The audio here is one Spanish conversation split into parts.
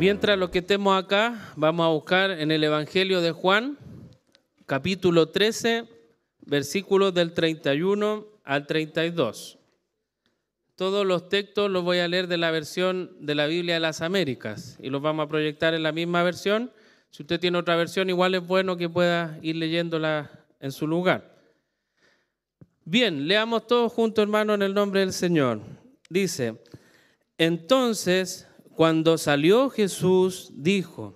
Mientras los que estemos acá, vamos a buscar en el Evangelio de Juan, capítulo 13, versículos del 31 al 32. Todos los textos los voy a leer de la versión de la Biblia de las Américas y los vamos a proyectar en la misma versión. Si usted tiene otra versión, igual es bueno que pueda ir leyéndola en su lugar. Bien, leamos todos juntos, hermanos, en el nombre del Señor. Dice: entonces, cuando salió Jesús, dijo: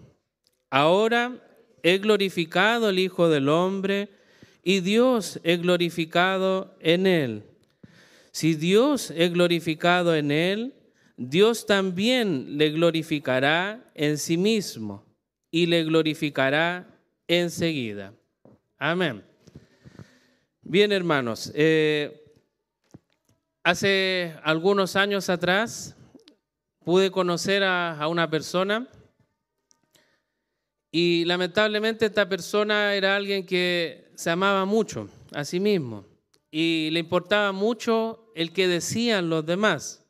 ahora he glorificado el Hijo del Hombre y Dios es glorificado en él. Si Dios es glorificado en él, Dios también le glorificará en sí mismo y le glorificará enseguida. Amén. Bien, hermanos, hace algunos años atrás pude conocer a una persona y lamentablemente esta persona era alguien que se amaba mucho a sí mismo y le importaba mucho el que decían los demás.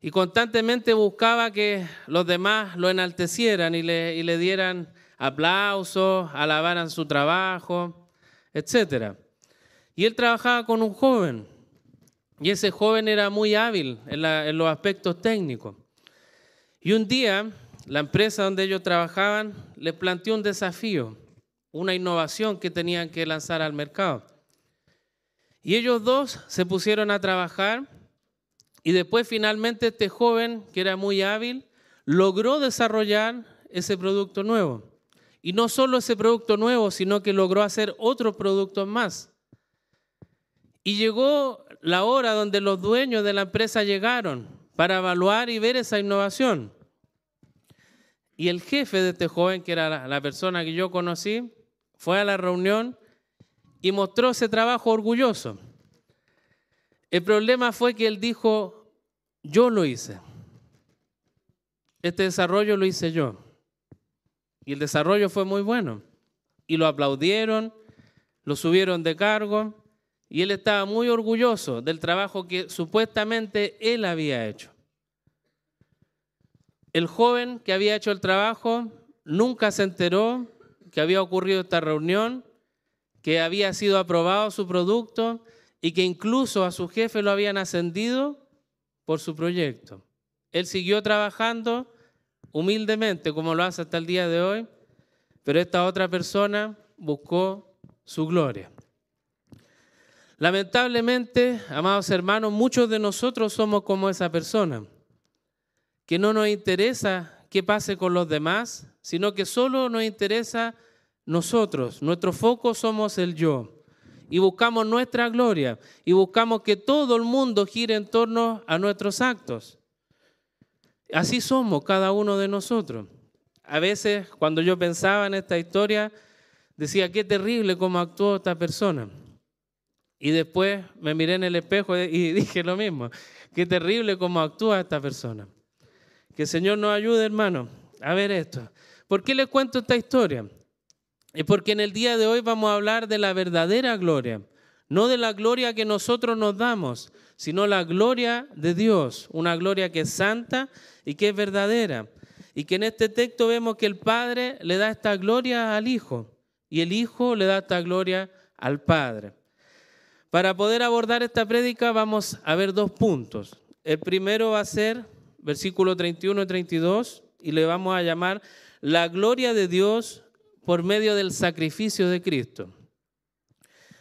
Y constantemente buscaba que los demás lo enaltecieran y le dieran aplausos, alabaran su trabajo, etc. Y él trabajaba con un joven, y ese joven era muy hábil en los aspectos técnicos. Y un día, la empresa donde ellos trabajaban les planteó un desafío, una innovación que tenían que lanzar al mercado. Y ellos dos se pusieron a trabajar y después finalmente este joven, que era muy hábil, logró desarrollar ese producto nuevo. Y no solo ese producto nuevo, sino que logró hacer otros productos más. Y llegó la hora donde los dueños de la empresa llegaron para evaluar y ver esa innovación. Y el jefe de este joven, que era la persona que yo conocí, fue a la reunión y mostró ese trabajo orgulloso. El problema fue que él dijo: yo lo hice. Este desarrollo lo hice yo. Y el desarrollo fue muy bueno. Y lo aplaudieron, lo subieron de cargo. Y él estaba muy orgulloso del trabajo que supuestamente él había hecho. El joven que había hecho el trabajo nunca se enteró que había ocurrido esta reunión, que había sido aprobado su producto y que incluso a su jefe lo habían ascendido por su proyecto. Él siguió trabajando humildemente como lo hace hasta el día de hoy, pero esta otra persona buscó su gloria. Lamentablemente, amados hermanos, muchos de nosotros somos como esa persona, que no nos interesa qué pase con los demás, sino que solo nos interesa nosotros. Nuestro foco somos el yo y buscamos nuestra gloria y buscamos que todo el mundo gire en torno a nuestros actos. Así somos cada uno de nosotros. A veces, cuando yo pensaba en esta historia, decía: qué terrible cómo actuó esta persona. Y después me miré en el espejo y dije lo mismo: qué terrible cómo actúa esta persona. Que el Señor nos ayude, hermano, a ver esto. ¿Por qué les cuento esta historia? Es porque en el día de hoy vamos a hablar de la verdadera gloria. No de la gloria que nosotros nos damos, sino la gloria de Dios. Una gloria que es santa y que es verdadera. Y que en este texto vemos que el Padre le da esta gloria al Hijo y el Hijo le da esta gloria al Padre. Para poder abordar esta prédica vamos a ver dos puntos. El primero va a ser versículo 31 y 32 y le vamos a llamar la gloria de Dios por medio del sacrificio de Cristo.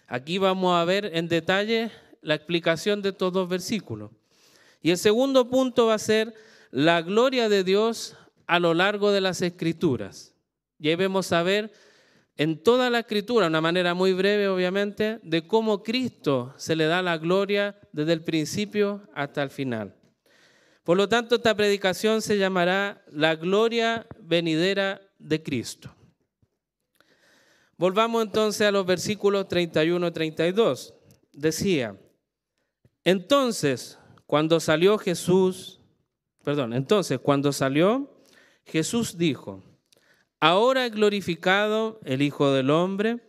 Aquí vamos a ver en detalle la explicación de estos dos versículos. Y el segundo punto va a ser la gloria de Dios a lo largo de las Escrituras. Y ahí vamos a ver en toda la Escritura, de una manera muy breve obviamente, de cómo Cristo se le da la gloria desde el principio hasta el final. Por lo tanto, esta predicación se llamará la gloria venidera de Cristo. Volvamos entonces a los versículos 31 y 32. Decía: entonces cuando salió, Jesús dijo: ahora es glorificado el Hijo del Hombre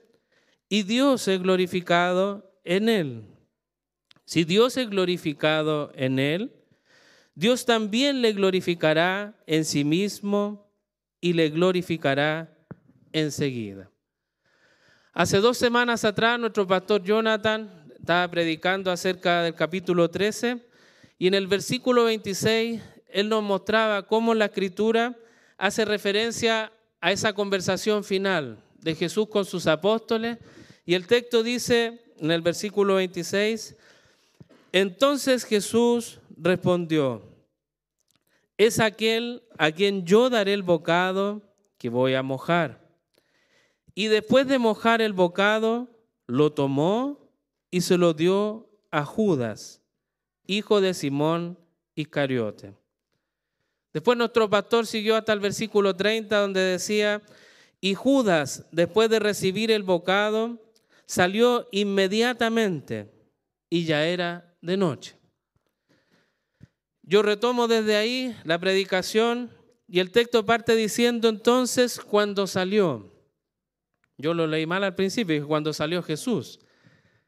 y Dios es glorificado en él. Si Dios es glorificado en él, Dios también le glorificará en sí mismo y le glorificará enseguida. Hace 2 semanas atrás, nuestro pastor Jonathan estaba predicando acerca del capítulo 13 y en el versículo 26 él nos mostraba cómo la Escritura hace referencia a esa conversación final de Jesús con sus apóstoles. Y el texto dice en el versículo 26, entonces Jesús respondió, es aquel a quien yo daré el bocado que voy a mojar. Y después de mojar el bocado, lo tomó y se lo dio a Judas, hijo de Simón Iscariote. Después nuestro pastor siguió hasta el versículo 30, donde decía, y Judas, después de recibir el bocado, salió inmediatamente y ya era de noche. Yo retomo desde ahí la predicación y el texto parte diciendo entonces cuando salió. Yo lo leí mal al principio, cuando salió Jesús.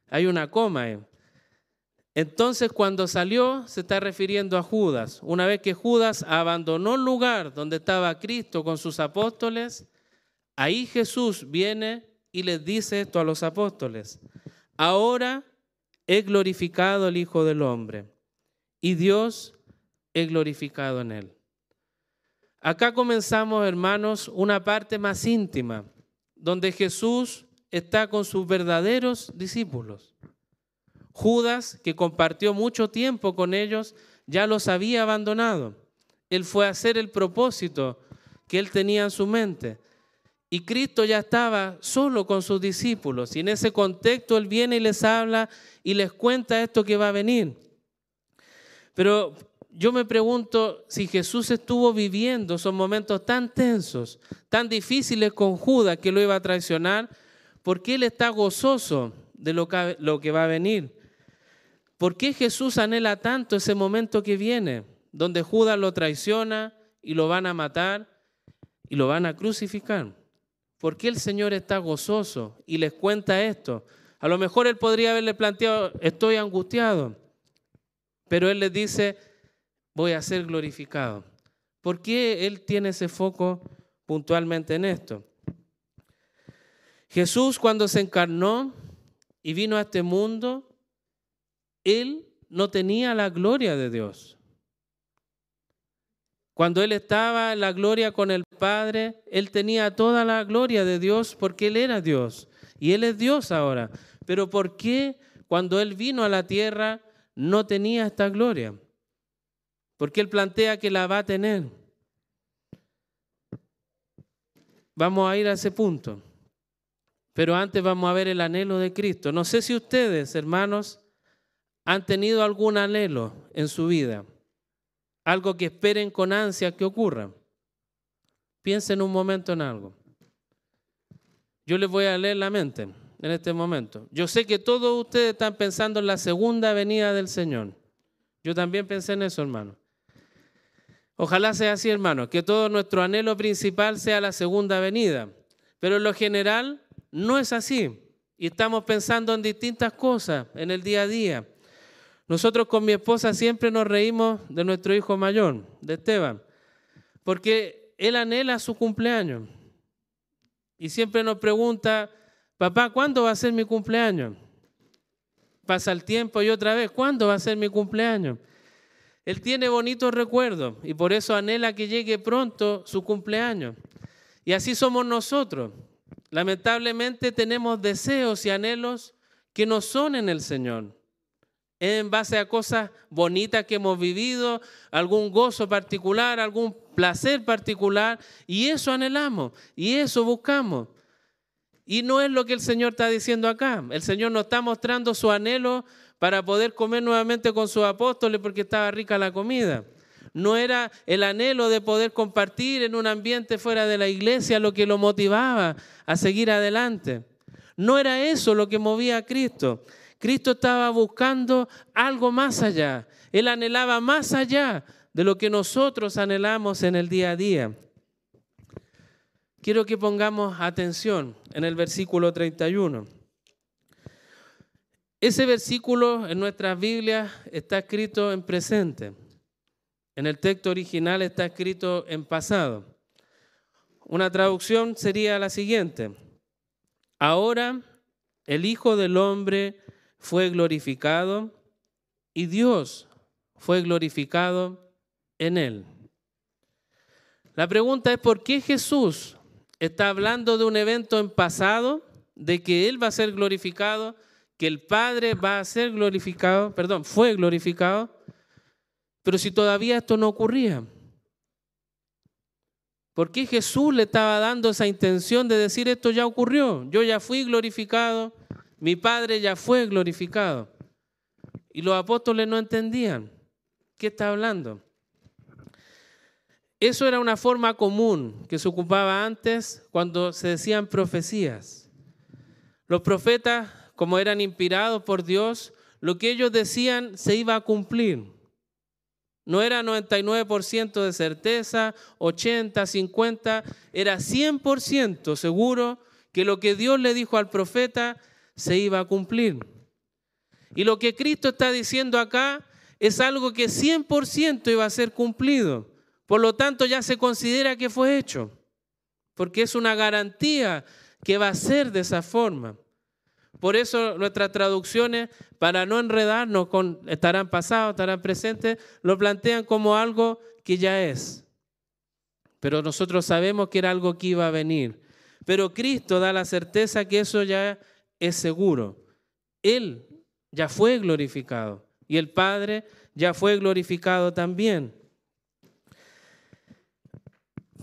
Hay una coma ahí. Entonces cuando salió se está refiriendo a Judas. Una vez que Judas abandonó el lugar donde estaba Cristo con sus apóstoles, ahí Jesús viene y les dice esto a los apóstoles. Ahora es glorificado el Hijo del Hombre y Dios es glorificado en él. Acá comenzamos, hermanos, una parte más íntima, donde Jesús está con sus verdaderos discípulos. Judas, que compartió mucho tiempo con ellos, ya los había abandonado. Él fue a hacer el propósito que él tenía en su mente. Y Cristo ya estaba solo con sus discípulos. Y en ese contexto él viene y les habla y les cuenta esto que va a venir. Pero yo me pregunto si Jesús estuvo viviendo esos momentos tan tensos, tan difíciles con Judas que lo iba a traicionar, ¿por qué él está gozoso de lo que va a venir? ¿Por qué Jesús anhela tanto ese momento que viene, donde Judas lo traiciona y lo van a matar y lo van a crucificar? ¿Por qué el Señor está gozoso y les cuenta esto? A lo mejor él podría haberle planteado, estoy angustiado, pero él les dice, voy a ser glorificado. ¿Por qué él tiene ese foco puntualmente en esto? Jesús, cuando se encarnó y vino a este mundo, él no tenía la gloria de Dios. Cuando él estaba en la gloria con el Padre, él tenía toda la gloria de Dios porque él era Dios y él es Dios ahora. Pero ¿por qué cuando él vino a la tierra no tenía esta gloria? Porque él plantea que la va a tener. Vamos a ir a ese punto. Pero antes vamos a ver el anhelo de Cristo. No sé si ustedes, hermanos, han tenido algún anhelo en su vida. Algo que esperen con ansia que ocurra. Piensen un momento en algo. Yo les voy a leer la mente en este momento. Yo sé que todos ustedes están pensando en la segunda venida del Señor. Yo también pensé en eso, hermano. Ojalá sea así, hermano, que todo nuestro anhelo principal sea la segunda venida. Pero en lo general no es así. Y estamos pensando en distintas cosas en el día a día. Nosotros con mi esposa siempre nos reímos de nuestro hijo mayor, de Esteban, porque él anhela su cumpleaños. Y siempre nos pregunta, papá, ¿cuándo va a ser mi cumpleaños? Pasa el tiempo y otra vez, ¿cuándo va a ser mi cumpleaños? Él tiene bonitos recuerdos y por eso anhela que llegue pronto su cumpleaños. Y así somos nosotros. Lamentablemente tenemos deseos y anhelos que no son en el Señor. En base a cosas bonitas que hemos vivido, algún gozo particular, algún placer particular, y eso anhelamos, y eso buscamos. Y no es lo que el Señor está diciendo acá. El Señor nos está mostrando su anhelo para poder comer nuevamente con sus apóstoles porque estaba rica la comida. No era el anhelo de poder compartir en un ambiente fuera de la iglesia lo que lo motivaba a seguir adelante. No era eso lo que movía a Cristo. Cristo estaba buscando algo más allá. Él anhelaba más allá de lo que nosotros anhelamos en el día a día. Quiero que pongamos atención en el versículo 31. Ese versículo en nuestras Biblias está escrito en presente. En el texto original está escrito en pasado. Una traducción sería la siguiente: ahora el Hijo del Hombre fue glorificado y Dios fue glorificado en él. La pregunta es, ¿por qué Jesús está hablando de un evento en pasado, de que Él va a ser glorificado, que el Padre va a ser glorificado, fue glorificado, pero si todavía esto no ocurría? ¿Por qué Jesús le estaba dando esa intención de decir esto ya ocurrió? Yo ya fui glorificado, mi Padre ya fue glorificado. Y los apóstoles no entendían. ¿Qué está hablando? Eso era una forma común que se ocupaba antes cuando se decían profecías. Los profetas, como eran inspirados por Dios, lo que ellos decían se iba a cumplir. No era 99% de certeza, 80, 50, era 100% seguro que lo que Dios le dijo al profeta se iba a cumplir. Y lo que Cristo está diciendo acá es algo que 100% iba a ser cumplido. Por lo tanto, ya se considera que fue hecho, porque es una garantía que va a ser de esa forma. Por eso nuestras traducciones, para no enredarnos con estarán pasados, estarán presentes, lo plantean como algo que ya es. Pero nosotros sabemos que era algo que iba a venir. Pero Cristo da la certeza que eso ya es seguro. Él ya fue glorificado y el Padre ya fue glorificado también.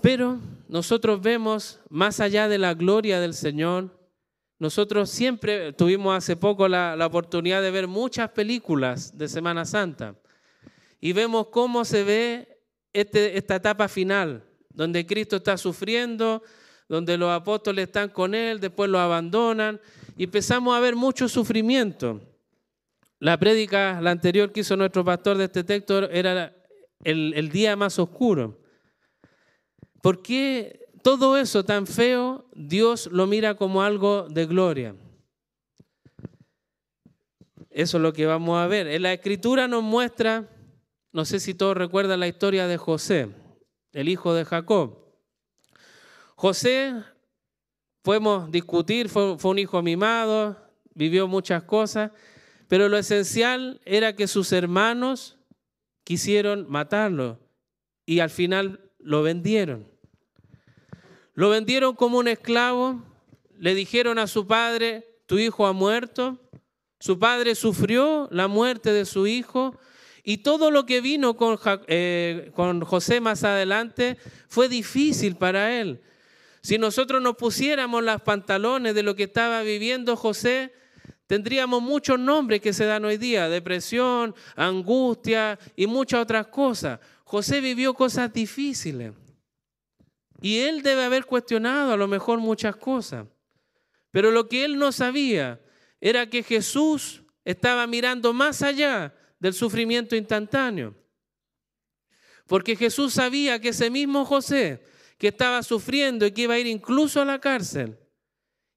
Pero nosotros vemos más allá de la gloria del Señor. Nosotros siempre tuvimos hace poco la oportunidad de ver muchas películas de Semana Santa y vemos cómo se ve esta etapa final, donde Cristo está sufriendo, donde los apóstoles están con Él, después lo abandonan y empezamos a ver mucho sufrimiento. La prédica, la anterior que hizo nuestro pastor de este texto, era el día más oscuro. ¿Por qué todo eso tan feo Dios lo mira como algo de gloria? Eso es lo que vamos a ver. En la Escritura nos muestra, no sé si todos recuerdan la historia de José, el hijo de Jacob. José, podemos discutir, fue un hijo mimado, vivió muchas cosas, pero lo esencial era que sus hermanos quisieron matarlo y al final lo vendieron. Lo vendieron como un esclavo, le dijeron a su padre, tu hijo ha muerto. Su padre sufrió la muerte de su hijo y todo lo que vino con José más adelante fue difícil para él. Si nosotros nos pusiéramos los pantalones de lo que estaba viviendo José, tendríamos muchos nombres que se dan hoy día, depresión, angustia y muchas otras cosas. José vivió cosas difíciles. Y él debe haber cuestionado a lo mejor muchas cosas. Pero lo que él no sabía era que Jesús estaba mirando más allá del sufrimiento instantáneo. Porque Jesús sabía que ese mismo José que estaba sufriendo y que iba a ir incluso a la cárcel,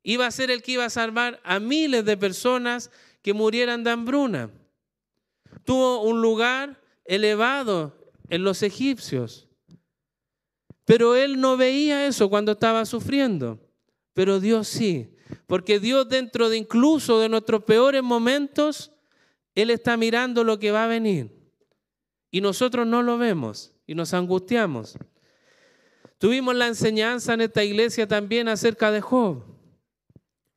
iba a ser el que iba a salvar a miles de personas que murieran de hambruna. Tuvo un lugar elevado en los egipcios. Pero él no veía eso cuando estaba sufriendo. Pero Dios sí. Porque Dios dentro de incluso de nuestros peores momentos, Él está mirando lo que va a venir. Y nosotros no lo vemos y nos angustiamos. Tuvimos la enseñanza en esta iglesia también acerca de Job.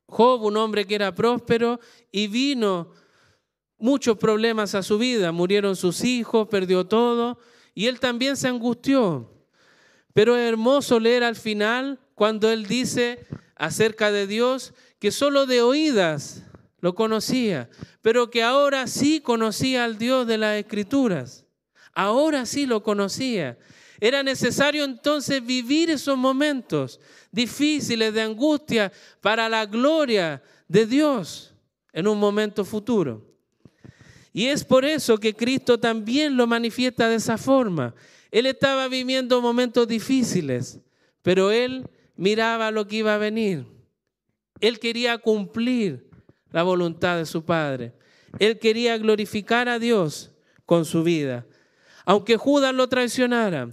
Job, un hombre que era próspero y vino muchos problemas a su vida. Murieron sus hijos, perdió todo y él también se angustió. Pero es hermoso leer al final cuando él dice acerca de Dios que solo de oídas lo conocía, pero que ahora sí conocía al Dios de las Escrituras. Ahora sí lo conocía. Era necesario entonces vivir esos momentos difíciles de angustia para la gloria de Dios en un momento futuro. Y es por eso que Cristo también lo manifiesta de esa forma. Él estaba viviendo momentos difíciles, pero él miraba lo que iba a venir. Él quería cumplir la voluntad de su Padre. Él quería glorificar a Dios con su vida. Aunque Judas lo traicionara,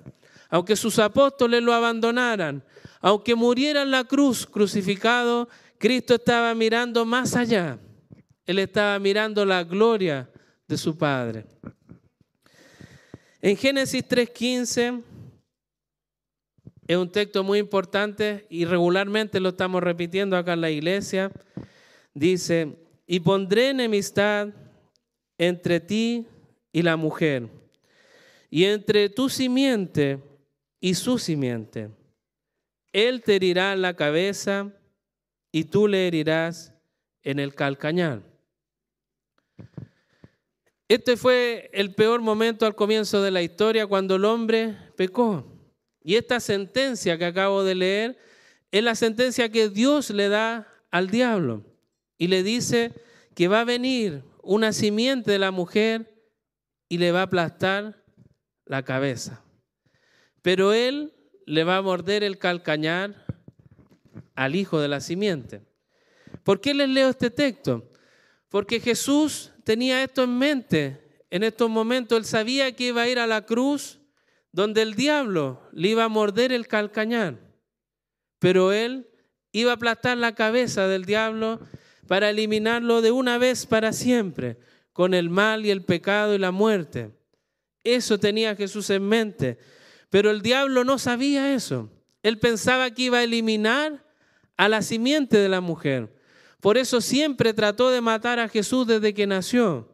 aunque sus apóstoles lo abandonaran, aunque muriera en la cruz crucificado, Cristo estaba mirando más allá. Él estaba mirando la gloria de su Padre. En Génesis 3:15 es un texto muy importante y regularmente lo estamos repitiendo acá en la iglesia. Dice, y pondré enemistad entre ti y la mujer, y entre tu simiente y su simiente. Él te herirá en la cabeza y tú le herirás en el calcañar. Este fue el peor momento al comienzo de la historia cuando el hombre pecó. Y esta sentencia que acabo de leer es la sentencia que Dios le da al diablo. Y le dice que va a venir una simiente de la mujer y le va a aplastar la cabeza. Pero él le va a morder el calcañar al hijo de la simiente. ¿Por qué les leo este texto? Porque Jesús tenía esto en mente. En estos momentos él sabía que iba a ir a la cruz donde el diablo le iba a morder el calcañar. Pero él iba a aplastar la cabeza del diablo para eliminarlo de una vez para siempre, con el mal y el pecado y la muerte. Eso tenía Jesús en mente. Pero el diablo no sabía eso. Él pensaba que iba a eliminar a la simiente de la mujer. Por eso siempre trató de matar a Jesús desde que nació.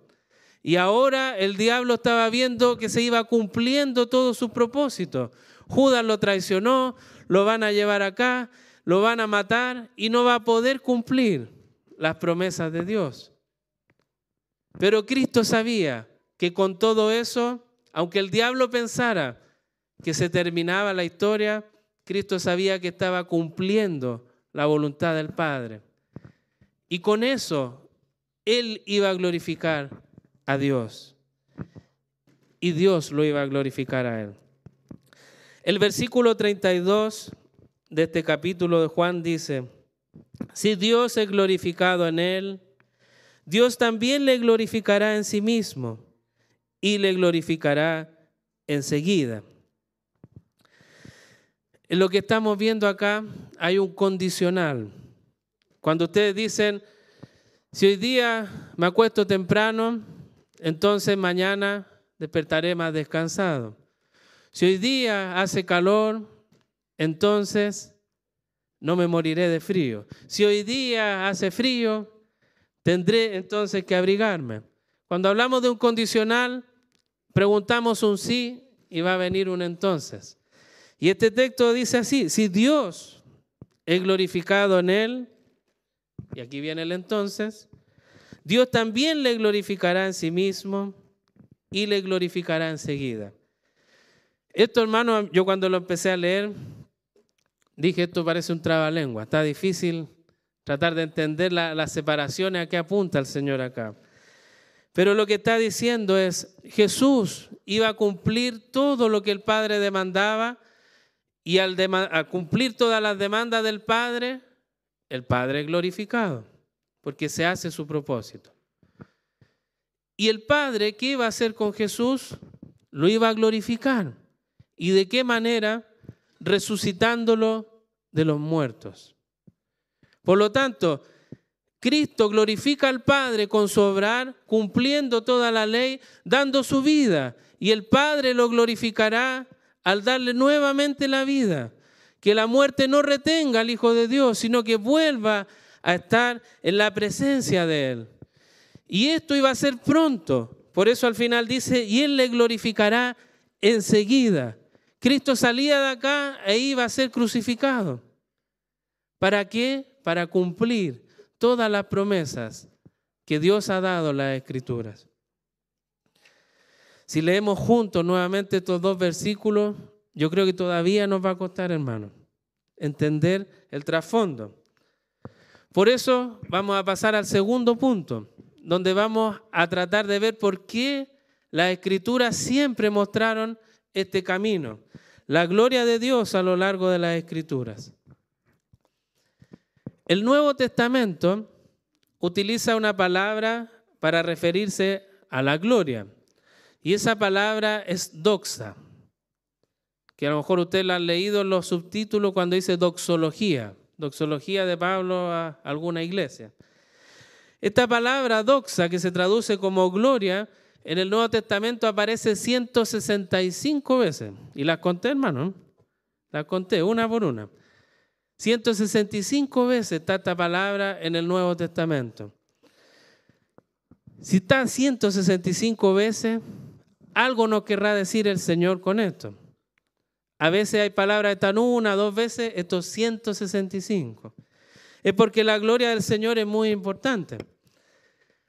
Y ahora el diablo estaba viendo que se iba cumpliendo todos sus propósitos. Judas lo traicionó, lo van a llevar acá, lo van a matar y no va a poder cumplir las promesas de Dios. Pero Cristo sabía que con todo eso, aunque el diablo pensara que se terminaba la historia, Cristo sabía que estaba cumpliendo la voluntad del Padre. Y con eso, Él iba a glorificar a Dios. Y Dios lo iba a glorificar a Él. El versículo 32 de este capítulo de Juan dice, si Dios es glorificado en Él, Dios también le glorificará en sí mismo y le glorificará enseguida. En lo que estamos viendo acá hay un condicional. Cuando ustedes dicen, si hoy día me acuesto temprano, entonces mañana despertaré más descansado. Si hoy día hace calor, entonces no me moriré de frío. Si hoy día hace frío, tendré entonces que abrigarme. Cuando hablamos de un condicional, preguntamos un sí y va a venir un entonces. Y este texto dice así, si Dios es glorificado en Él, y aquí viene el entonces, Dios también le glorificará en sí mismo y le glorificará enseguida. Esto, hermano, yo cuando lo empecé a leer, dije, esto parece un trabalengua, está difícil tratar de entender las separaciones a que apunta el Señor acá. Pero lo que está diciendo es, Jesús iba a cumplir todo lo que el Padre demandaba y al cumplir todas las demandas del Padre, el Padre es glorificado, porque se hace su propósito. Y el Padre, ¿qué iba a hacer con Jesús? Lo iba a glorificar. ¿Y de qué manera? Resucitándolo de los muertos. Por lo tanto, Cristo glorifica al Padre con su obrar, cumpliendo toda la ley, dando su vida. Y el Padre lo glorificará al darle nuevamente la vida. Que la muerte no retenga al Hijo de Dios, sino que vuelva a estar en la presencia de Él. Y esto iba a ser pronto. Por eso al final dice, y Él le glorificará enseguida. Cristo salía de acá e iba a ser crucificado. ¿Para qué? Para cumplir todas las promesas que Dios ha dado en las Escrituras. Si leemos juntos nuevamente estos dos versículos, yo creo que todavía nos va a costar, hermano, entender el trasfondo. Por eso vamos a pasar al segundo punto, donde vamos a tratar de ver por qué las Escrituras siempre mostraron este camino, la gloria de Dios a lo largo de las Escrituras. El Nuevo Testamento utiliza una palabra para referirse a la gloria. Y esa palabra es doxa, que a lo mejor ustedes la han leído en los subtítulos cuando dice doxología de Pablo a alguna iglesia. Esta palabra doxa, que se traduce como gloria, en el Nuevo Testamento aparece 165 veces. Y las conté, hermano. Las conté una por una. 165 veces está esta palabra en el Nuevo Testamento. Si está 165 veces, algo nos querrá decir el Señor con esto. A veces hay palabras que están una, dos veces, estos 165. Es porque la gloria del Señor es muy importante.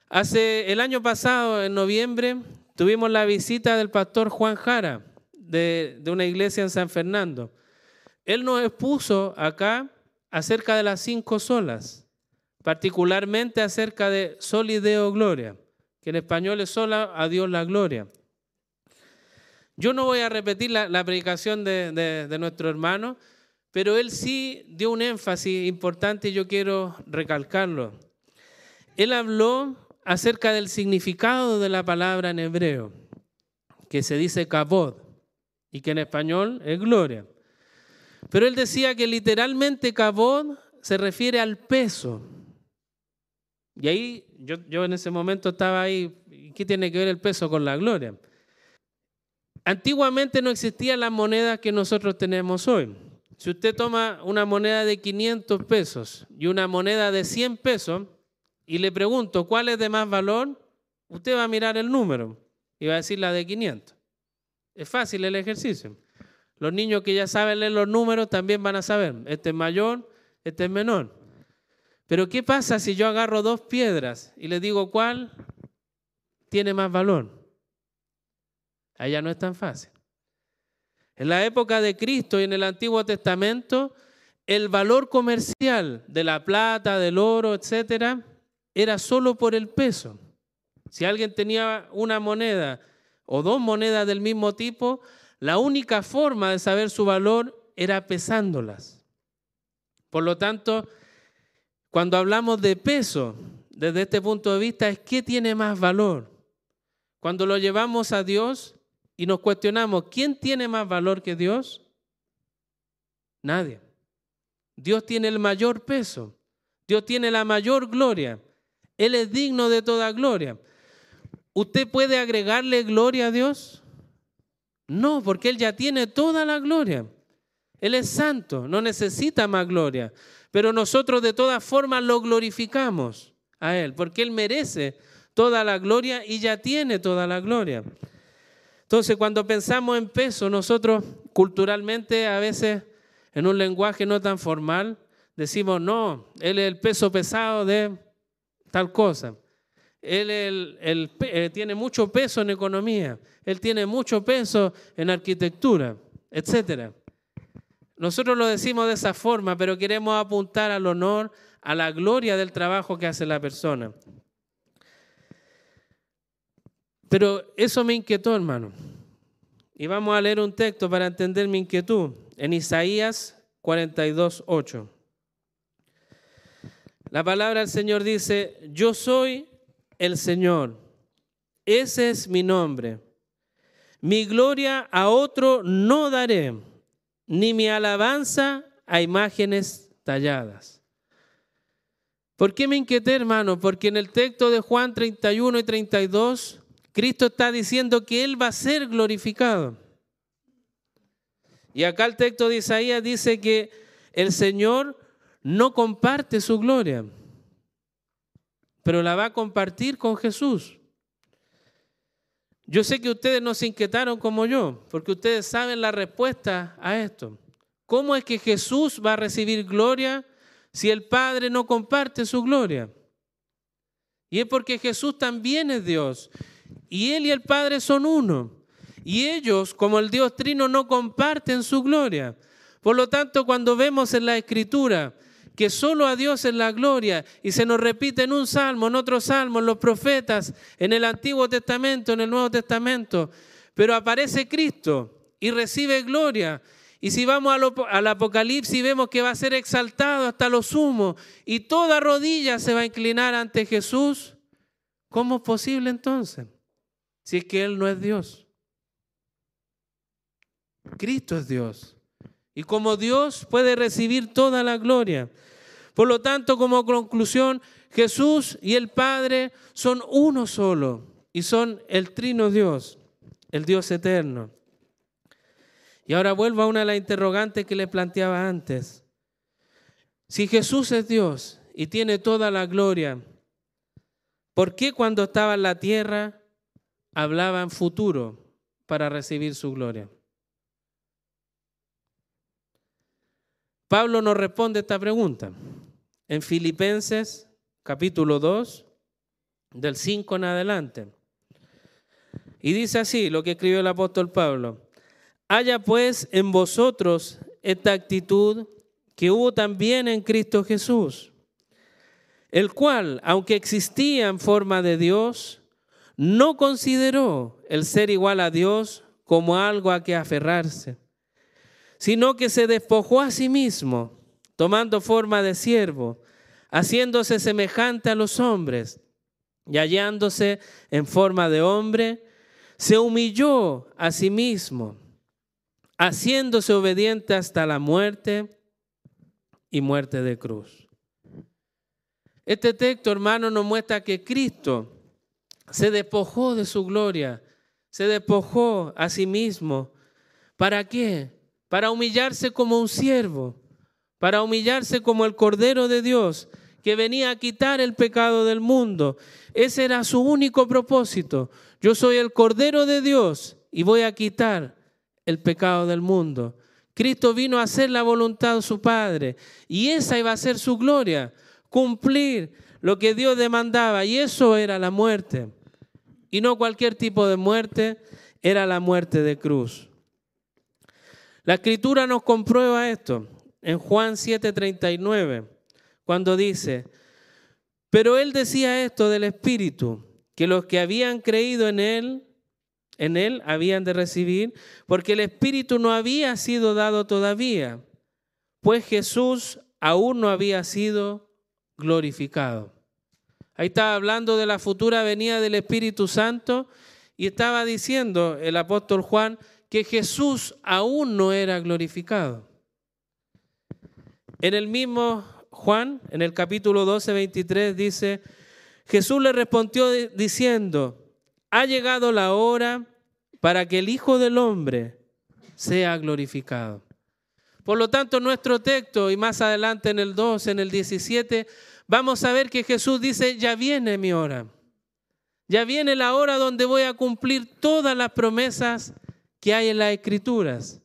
El año pasado, en noviembre, tuvimos la visita del pastor Juan Jara de una iglesia en San Fernando. Él nos expuso acá acerca de las 5 solas, particularmente acerca de Soli Deo Gloria, que en español es sola a Dios la gloria. Yo no voy a repetir la predicación de nuestro hermano, pero él sí dio un énfasis importante y yo quiero recalcarlo. Él habló acerca del significado de la palabra en hebreo, que se dice kabod y que en español es gloria. Pero él decía que literalmente kabod se refiere al peso. Y ahí yo en ese momento estaba ahí, ¿qué tiene que ver el peso con la gloria? Antiguamente no existían las monedas que nosotros tenemos hoy. Si usted toma una moneda de 500 pesos y una moneda de 100 pesos y le pregunto cuál es de más valor, usted va a mirar el número y va a decir la de 500. Es fácil el ejercicio. Los niños que ya saben leer los números también van a saber. Este es mayor, este es menor. Pero ¿qué pasa si yo agarro 2 piedras y le digo cuál tiene más valor? Allá no es tan fácil. En la época de Cristo y en el Antiguo Testamento, el valor comercial de la plata, del oro, etcétera, era solo por el peso. Si alguien tenía una moneda o 2 monedas del mismo tipo, la única forma de saber su valor era pesándolas. Por lo tanto, cuando hablamos de peso, desde este punto de vista, es ¿qué tiene más valor? Cuando lo llevamos a Dios y nos cuestionamos, ¿quién tiene más valor que Dios? Nadie. Dios tiene el mayor peso. Dios tiene la mayor gloria. Él es digno de toda gloria. ¿Usted puede agregarle gloria a Dios? No, porque Él ya tiene toda la gloria. Él es santo, no necesita más gloria. Pero nosotros de todas formas lo glorificamos a Él, porque Él merece toda la gloria y ya tiene toda la gloria. Entonces, cuando pensamos en peso, nosotros culturalmente a veces en un lenguaje no tan formal decimos, no, Él es el peso pesado de tal cosa. Él tiene mucho peso en economía, Él tiene mucho peso en arquitectura, etc. Nosotros lo decimos de esa forma, pero queremos apuntar al honor, a la gloria del trabajo que hace la persona. Pero eso me inquietó, hermano. Y vamos a leer un texto para entender mi inquietud. En Isaías 42:8. La palabra del Señor dice, yo soy el Señor, ese es mi nombre. Mi gloria a otro no daré, ni mi alabanza a imágenes talladas. ¿Por qué me inquieté, hermano? Porque en el texto de Juan 31 y 32, Cristo está diciendo que Él va a ser glorificado. Y acá el texto de Isaías dice que el Señor no comparte su gloria, pero la va a compartir con Jesús. Yo sé que ustedes no se inquietaron como yo, porque ustedes saben la respuesta a esto. ¿Cómo es que Jesús va a recibir gloria si el Padre no comparte su gloria? Y es porque Jesús también es Dios. Y Él y el Padre son uno. Y ellos, como el Dios Trino, no comparten su gloria. Por lo tanto, cuando vemos en la Escritura que solo a Dios es la gloria, y se nos repite en un salmo, en otro salmo, en los profetas, en el Antiguo Testamento, en el Nuevo Testamento, pero aparece Cristo y recibe gloria. Y si vamos al Apocalipsis, vemos que va a ser exaltado hasta lo sumo, y toda rodilla se va a inclinar ante Jesús. ¿Cómo es posible entonces? si es que Él no es Dios? Cristo es Dios. Y como Dios puede recibir toda la gloria. Por lo tanto, como conclusión, Jesús y el Padre son uno solo y son el trino Dios, el Dios eterno. Y ahora vuelvo a una de las interrogantes que le planteaba antes. Si Jesús es Dios y tiene toda la gloria, ¿por qué cuando estaba en la tierra hablaba en futuro para recibir su gloria? Pablo nos responde esta pregunta en Filipenses capítulo 2, del 5 en adelante. Y dice así lo que escribió el apóstol Pablo: haya pues en vosotros esta actitud que hubo también en Cristo Jesús, el cual, aunque existía en forma de Dios, no consideró el ser igual a Dios como algo a que aferrarse, sino que se despojó a sí mismo, tomando forma de siervo, haciéndose semejante a los hombres, y hallándose en forma de hombre, se humilló a sí mismo, haciéndose obediente hasta la muerte y muerte de cruz. Este texto, hermano, nos muestra que Cristo se despojó de su gloria, se despojó a sí mismo. ¿Para qué? Para humillarse como un siervo, para humillarse como el Cordero de Dios que venía a quitar el pecado del mundo. Ese era su único propósito. Yo soy el Cordero de Dios y voy a quitar el pecado del mundo. Cristo vino a hacer la voluntad de su Padre y esa iba a ser su gloria, cumplir lo que Dios demandaba, y eso era la muerte. Y no cualquier tipo de muerte, era la muerte de cruz. La Escritura nos comprueba esto en Juan 7:39, cuando dice: pero Él decía esto del Espíritu, que los que habían creído en Él habían de recibir, porque el Espíritu no había sido dado todavía, pues Jesús aún no había sido glorificado. Ahí estaba hablando de la futura venida del Espíritu Santo y estaba diciendo el apóstol Juan que Jesús aún no era glorificado. En el mismo Juan, en el capítulo 12, 23, dice: Jesús le respondió diciendo: ha llegado la hora para que el Hijo del Hombre sea glorificado. Por lo tanto, nuestro texto, y más adelante en el 2, en el 17, vamos a ver que Jesús dice: ya viene mi hora. Ya viene la hora donde voy a cumplir todas las promesas que hay en las Escrituras.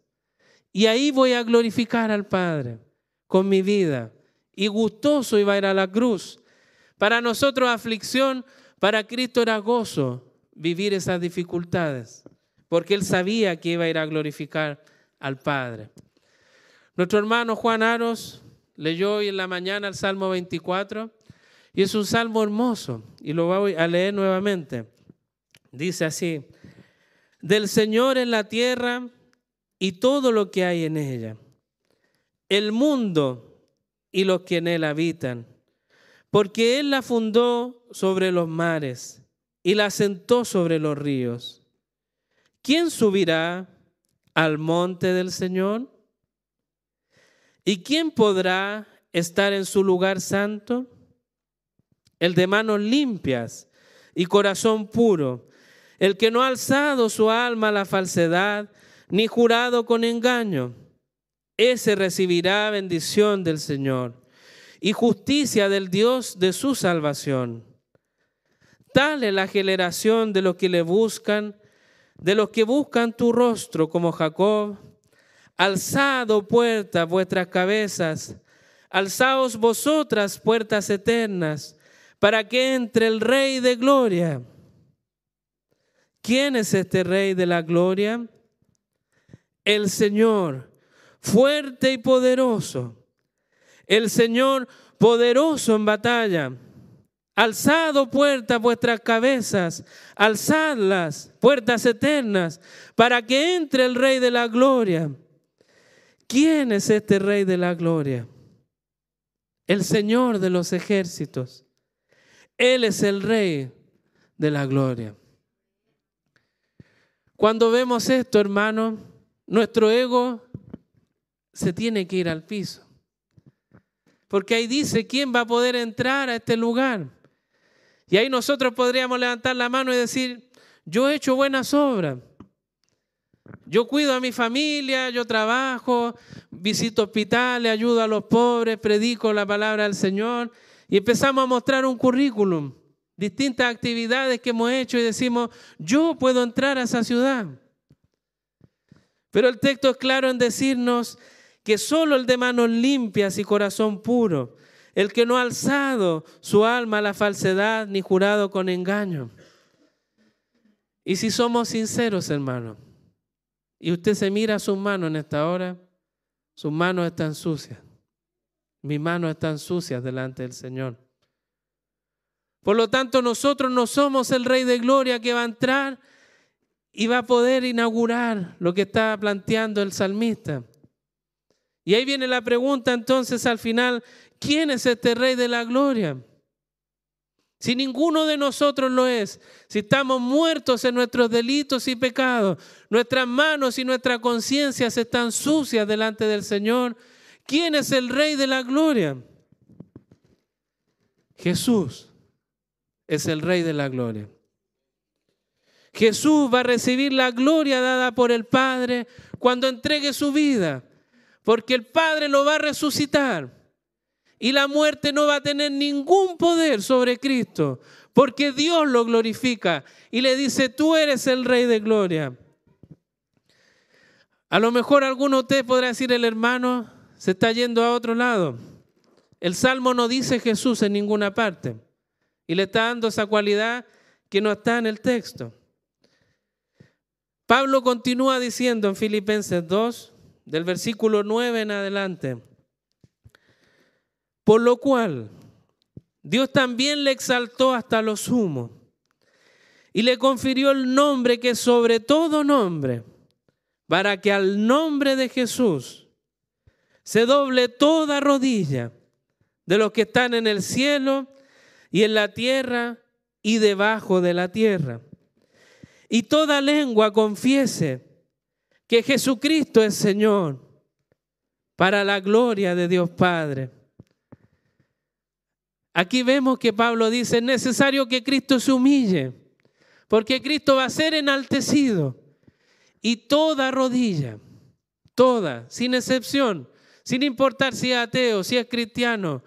Y ahí voy a glorificar al Padre con mi vida. Y gustoso iba a ir a la cruz. Para nosotros aflicción, para Cristo era gozo vivir esas dificultades, porque Él sabía que iba a ir a glorificar al Padre. Nuestro hermano Juan Aros leyó hoy en la mañana el Salmo 24 y es un salmo hermoso y lo voy a leer nuevamente. Dice así: del Señor es la tierra y todo lo que hay en ella, el mundo y los que en él habitan, porque Él la fundó sobre los mares y la asentó sobre los ríos. ¿Quién subirá al monte del Señor? ¿Y quién podrá estar en su lugar santo? El de manos limpias y corazón puro, el que no ha alzado su alma a la falsedad, ni jurado con engaño. Ese recibirá bendición del Señor y justicia del Dios de su salvación. Tal es la generación de los que le buscan, de los que buscan tu rostro como Jacob. Alzad, oh puertas, vuestras cabezas, alzaos vosotras, puertas eternas, para que entre el Rey de gloria. ¿Quién es este Rey de la gloria? El Señor, fuerte y poderoso, el Señor poderoso en batalla. Alzad, oh puertas, vuestras cabezas, alzadlas, puertas eternas, para que entre el Rey de la gloria. ¿Quién es este Rey de la gloria? El Señor de los ejércitos. Él es el Rey de la gloria. Cuando vemos esto, hermano, nuestro ego se tiene que ir al piso. Porque ahí dice, ¿quién va a poder entrar a este lugar? Y ahí nosotros podríamos levantar la mano y decir, yo he hecho buenas obras. Yo cuido a mi familia, yo trabajo, visito hospitales, ayudo a los pobres, predico la palabra del Señor. Y empezamos a mostrar un currículum, distintas actividades que hemos hecho y decimos, yo puedo entrar a esa ciudad. Pero el texto es claro en decirnos que solo el de manos limpias y corazón puro, el que no ha alzado su alma a la falsedad ni jurado con engaño. Y si somos sinceros, hermano, y usted se mira sus manos en esta hora, sus manos están sucias. Mis manos están sucias delante del Señor. Por lo tanto, nosotros no somos el Rey de Gloria que va a entrar y va a poder inaugurar lo que está planteando el salmista. Y ahí viene la pregunta entonces al final, ¿quién es este Rey de la Gloria? Si ninguno de nosotros lo es, si estamos muertos en nuestros delitos y pecados, nuestras manos y nuestra conciencia están sucias delante del Señor, ¿quién es el Rey de la Gloria? Jesús es el Rey de la Gloria. Jesús va a recibir la gloria dada por el Padre cuando entregue su vida, porque el Padre lo va a resucitar. Y la muerte no va a tener ningún poder sobre Cristo, porque Dios lo glorifica y le dice, tú eres el Rey de Gloria. A lo mejor alguno de ustedes podrá decir, el hermano se está yendo a otro lado. El Salmo no dice Jesús en ninguna parte y le está dando esa cualidad que no está en el texto. Pablo continúa diciendo en Filipenses 2, del versículo 9 en adelante, por lo cual Dios también le exaltó hasta lo sumo y le confirió el nombre que es sobre todo nombre, para que al nombre de Jesús se doble toda rodilla de los que están en el cielo y en la tierra y debajo de la tierra. Y toda lengua confiese que Jesucristo es Señor, para la gloria de Dios Padre. Aquí vemos que Pablo dice, es necesario que Cristo se humille, porque Cristo va a ser enaltecido. Y toda rodilla, toda, sin excepción, sin importar si es ateo, si es cristiano,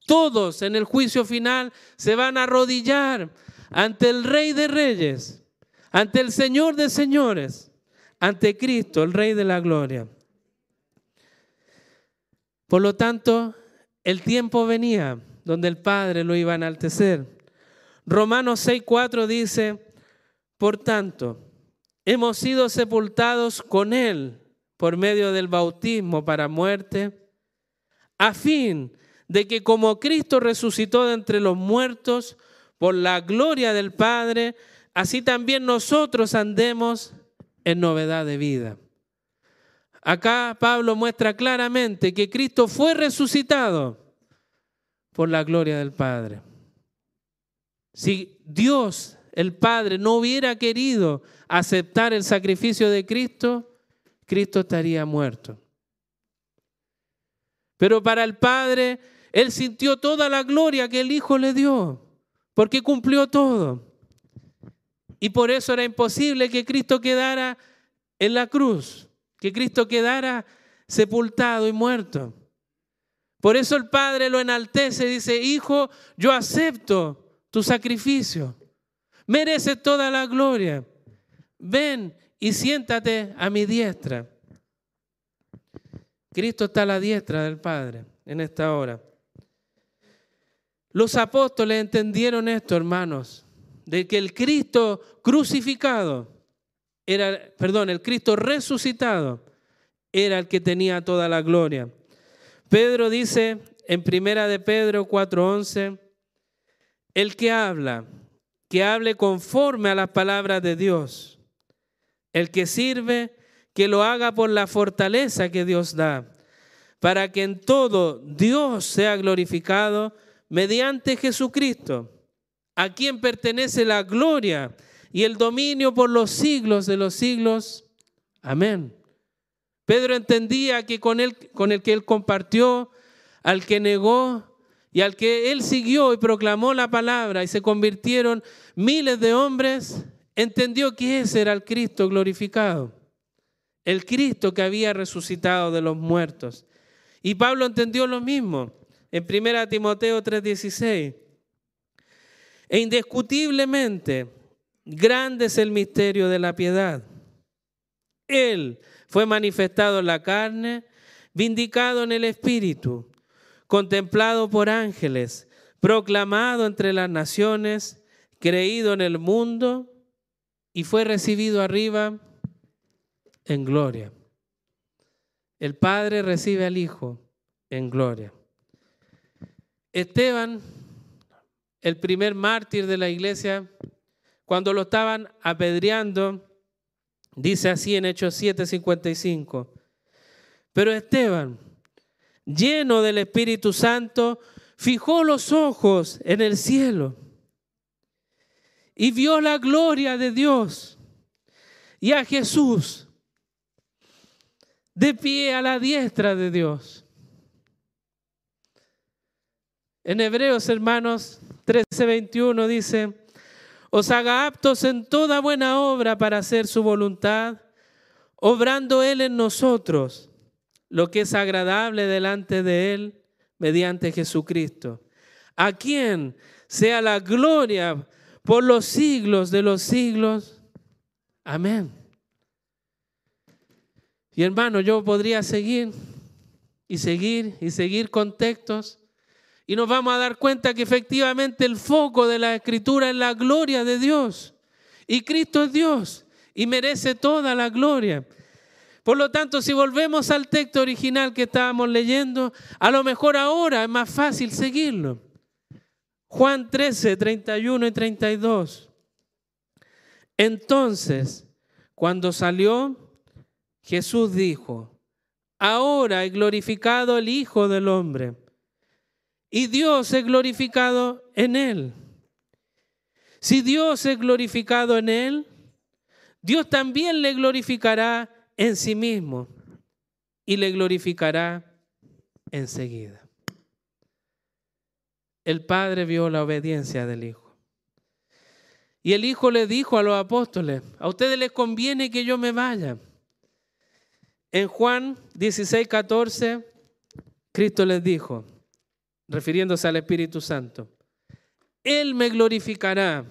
todos en el juicio final se van a arrodillar ante el Rey de Reyes, ante el Señor de Señores, ante Cristo, el Rey de la Gloria. Por lo tanto, el tiempo venía donde el Padre lo iba a enaltecer. Romanos 6:4 dice, por tanto, hemos sido sepultados con Él por medio del bautismo para muerte, a fin de que como Cristo resucitó de entre los muertos por la gloria del Padre, así también nosotros andemos en novedad de vida. Acá Pablo muestra claramente que Cristo fue resucitado por la gloria del Padre. Si Dios, el Padre, no hubiera querido aceptar el sacrificio de Cristo, Cristo estaría muerto. Pero para el Padre, Él sintió toda la gloria que el Hijo le dio, porque cumplió todo. Y por eso era imposible que Cristo quedara en la cruz, que Cristo quedara sepultado y muerto. Por eso el Padre lo enaltece y dice, Hijo, yo acepto tu sacrificio. Mereces toda la gloria. Ven y siéntate a mi diestra. Cristo está a la diestra del Padre en esta hora. Los apóstoles entendieron esto, hermanos, de que el Cristo crucificado, el Cristo resucitado era el que tenía toda la gloria. Pedro dice en 1 de Pedro 4:11, el que hable conforme a las palabras de Dios. El que sirve, que lo haga por la fortaleza que Dios da, para que en todo Dios sea glorificado mediante Jesucristo, a quien pertenece la gloria y el dominio por los siglos de los siglos. Amén. Pedro entendía que con el que él compartió, al que negó y al que él siguió y proclamó la palabra y se convirtieron miles de hombres, entendió que ese era el Cristo glorificado, el Cristo que había resucitado de los muertos. Y Pablo entendió lo mismo en 1 Timoteo 3:16. E indiscutiblemente grande es el misterio de la piedad. Él fue manifestado en la carne, vindicado en el Espíritu, contemplado por ángeles, proclamado entre las naciones, creído en el mundo y fue recibido arriba en gloria. El Padre recibe al Hijo en gloria. Esteban, el primer mártir de la iglesia, cuando lo estaban apedreando, dice así en Hechos 7:55. Pero Esteban, lleno del Espíritu Santo, fijó los ojos en el cielo y vio la gloria de Dios y a Jesús de pie a la diestra de Dios. En Hebreos, hermanos, 13:21 dice: os haga aptos en toda buena obra para hacer su voluntad, obrando Él en nosotros lo que es agradable delante de Él mediante Jesucristo, a quien sea la gloria por los siglos de los siglos. Amén. Y hermano, yo podría seguir con textos y nos vamos a dar cuenta que efectivamente el foco de la Escritura es la gloria de Dios. Y Cristo es Dios y merece toda la gloria. Por lo tanto, si volvemos al texto original que estábamos leyendo, a lo mejor ahora es más fácil seguirlo. Juan 13:31 y 32. Entonces, cuando salió, Jesús dijo: ahora he glorificado el Hijo del Hombre, y Dios es glorificado en Él. Si Dios es glorificado en Él, Dios también le glorificará en sí mismo y le glorificará enseguida. El Padre vio la obediencia del Hijo. Y el Hijo le dijo a los apóstoles: a ustedes les conviene que yo me vaya. En Juan 16:14, Cristo les dijo, refiriéndose al Espíritu Santo: Él me glorificará,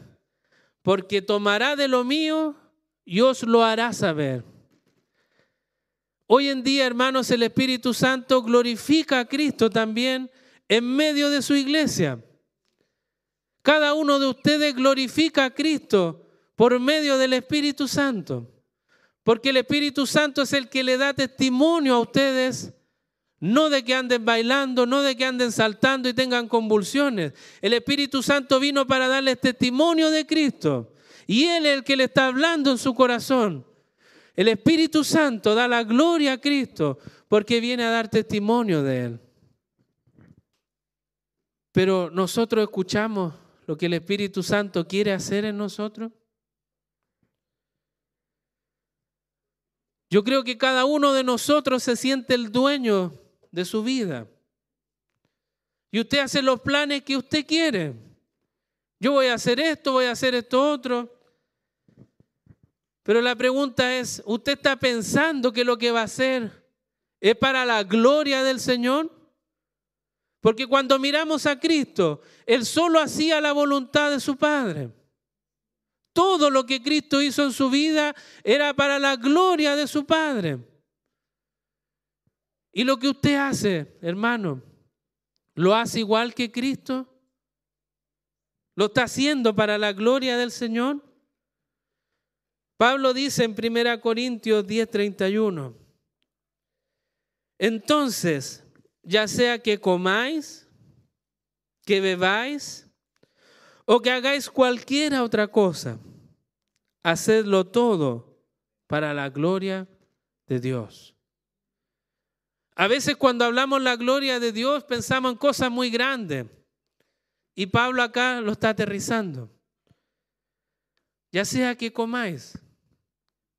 porque tomará de lo mío y os lo hará saber. Hoy en día, hermanos, el Espíritu Santo glorifica a Cristo también en medio de su iglesia. Cada uno de ustedes glorifica a Cristo por medio del Espíritu Santo, porque el Espíritu Santo es el que le da testimonio a ustedes, no de que anden bailando, no de que anden saltando y tengan convulsiones. El Espíritu Santo vino para darles testimonio de Cristo y Él es el que le está hablando en su corazón. El Espíritu Santo da la gloria a Cristo porque viene a dar testimonio de Él. Pero nosotros escuchamos lo que el Espíritu Santo quiere hacer en nosotros. Yo creo que cada uno de nosotros se siente el dueño de su vida. Y usted hace los planes que usted quiere. Yo voy a hacer esto otro. Pero la pregunta es, ¿usted está pensando que lo que va a hacer es para la gloria del Señor? Porque cuando miramos a Cristo, Él solo hacía la voluntad de su Padre. Todo lo que Cristo hizo en su vida era para la gloria de su Padre. Y lo que usted hace, hermano, ¿lo hace igual que Cristo? ¿Lo está haciendo para la gloria del Señor? Pablo dice en 1 Corintios 10:31, entonces, ya sea que comáis, que bebáis o que hagáis cualquiera otra cosa, hacedlo todo para la gloria de Dios. A veces cuando hablamos la gloria de Dios pensamos en cosas muy grandes y Pablo acá lo está aterrizando. ya sea que comáis.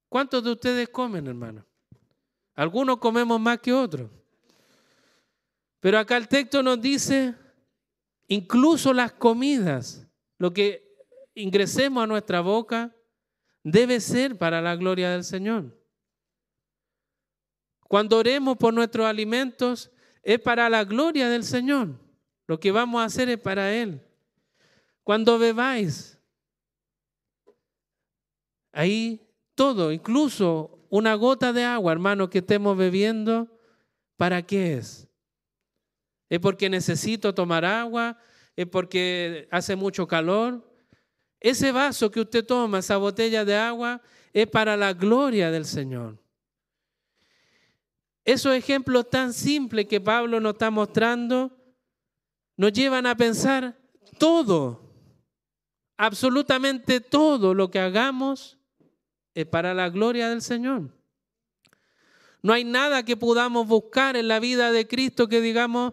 ¿Cuántos de ustedes comen, hermano? Algunos comemos más que otros. Pero acá el texto nos dice, incluso las comidas, lo que ingresemos a nuestra boca, debe ser para la gloria del Señor. Cuando oremos por nuestros alimentos, es para la gloria del Señor. Lo que vamos a hacer es para Él. Cuando bebáis, ahí todo, incluso una gota de agua, hermano, que estemos bebiendo, ¿para qué es? ¿Es porque necesito tomar agua? ¿Es porque hace mucho calor? Ese vaso que usted toma, esa botella de agua, es para la gloria del Señor. Esos ejemplos tan simples que Pablo nos está mostrando nos llevan a pensar todo, absolutamente todo lo que hagamos es para la gloria del Señor. No hay nada que podamos buscar en la vida de Cristo que digamos,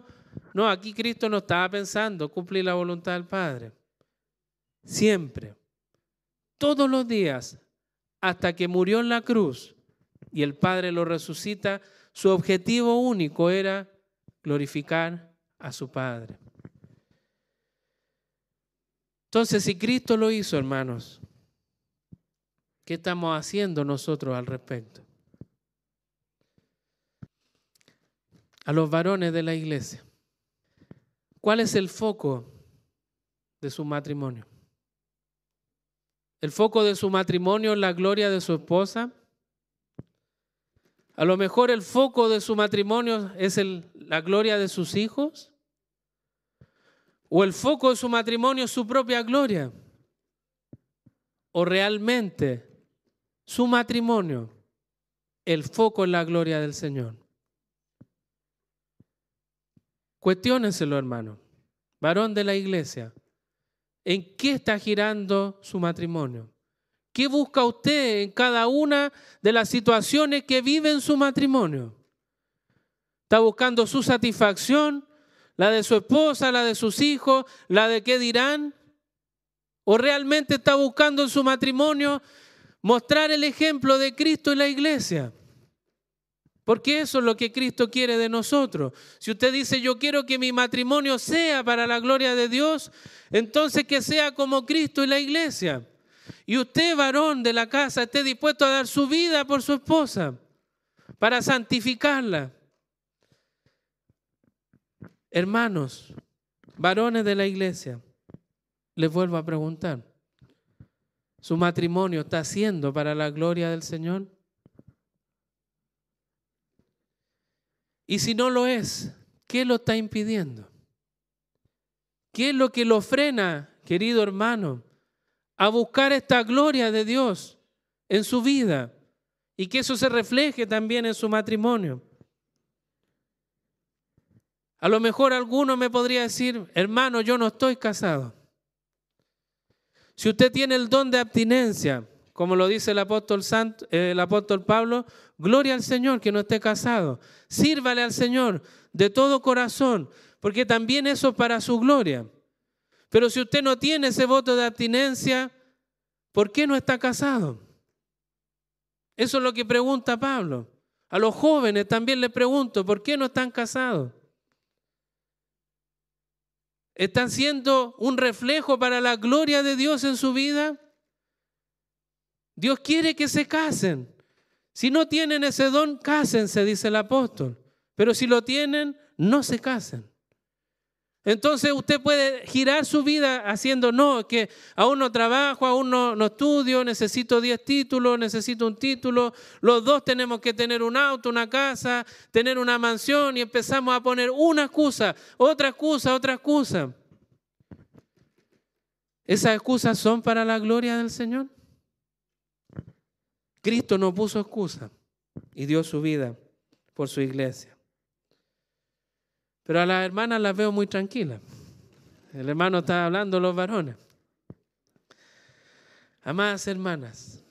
no, aquí Cristo no estaba pensando cumplir la voluntad del Padre. Siempre, todos los días, hasta que murió en la cruz y el Padre lo resucita, su objetivo único era glorificar a su Padre. Entonces, si Cristo lo hizo, hermanos, ¿qué estamos haciendo nosotros al respecto? A los varones de la iglesia, ¿cuál es el foco de su matrimonio? ¿El foco de su matrimonio es la gloria de su esposa? A lo mejor el foco de su matrimonio es la gloria de sus hijos. ¿O el foco de su matrimonio es su propia gloria? ¿O realmente su matrimonio, el foco es la gloria del Señor? Cuestiónenselo, hermano, varón de la iglesia. ¿En qué está girando su matrimonio? ¿Qué busca usted en cada una de las situaciones que vive en su matrimonio? ¿Está buscando su satisfacción, la de su esposa, la de sus hijos, la de qué dirán? ¿O realmente está buscando en su matrimonio mostrar el ejemplo de Cristo en la iglesia? Porque eso es lo que Cristo quiere de nosotros. Si usted dice, yo quiero que mi matrimonio sea para la gloria de Dios, entonces que sea como Cristo en la iglesia. Y usted, varón de la casa, esté dispuesto a dar su vida por su esposa, para santificarla. Hermanos, varones de la iglesia, les vuelvo a preguntar, ¿su matrimonio está siendo para la gloria del Señor? Y si no lo es, ¿qué lo está impidiendo? ¿Qué es lo que lo frena, querido hermano, a buscar esta gloria de Dios en su vida y que eso se refleje también en su matrimonio? A lo mejor alguno me podría decir, hermano, yo no estoy casado. Si usted tiene el don de abstinencia, como lo dice el apóstol Pablo, gloria al Señor que no esté casado. Sírvale al Señor de todo corazón, porque también eso es para su gloria. Pero si usted no tiene ese voto de abstinencia, ¿por qué no está casado? Eso es lo que pregunta Pablo. A los jóvenes también les pregunto, ¿por qué no están casados? ¿Están siendo un reflejo para la gloria de Dios en su vida? Dios quiere que se casen. Si no tienen ese don, cásense, dice el apóstol. Pero si lo tienen, no se casen. Entonces usted puede girar su vida haciendo, no, que aún no trabajo, aún no estudio, necesito 10 títulos, necesito un título, los dos tenemos que tener un auto, una casa, tener una mansión y empezamos a poner una excusa, otra excusa, otra excusa. ¿Esas excusas son para la gloria del Señor? Cristo no puso excusa y dio su vida por su iglesia. Pero a las hermanas las veo muy tranquilas. El hermano está hablando, los varones. Amadas hermanas.